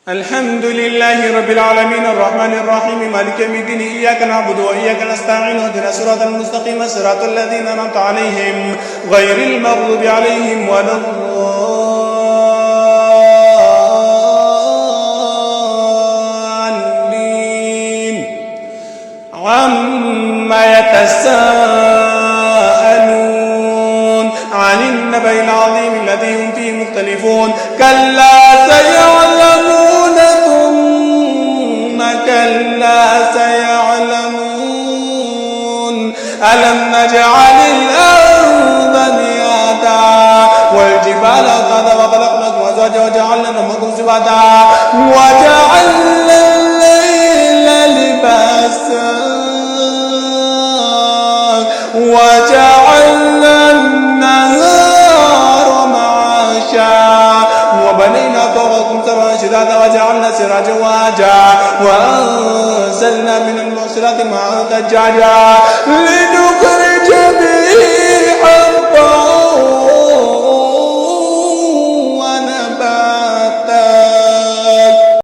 الحمد لله رب العالمين الرحمن الرحيم مالك يوم الدين إياك نعبد وإياك نستعين اهدنا الصراط المستقيم صراط الذين أنعمت عليهم غير المغضوب عليهم ولا الضالين عما يتساءلون عن النبأ العظيم الذي هم فيه مختلفون كلا سيعلمون كلا سيعلمون ألم نجعل الأرض مهادا والجبال أوتادا وخلقناكم أزواجا وجعلنا نومكم سباتا وجعلنا الليل لباسا وجعلنا النهار معاشا وبنينا فوقكم سبعا شدادا وجعلنا سراجا وهاجا وأنزلنا من المعصرات ماء ثجاجا لنخرج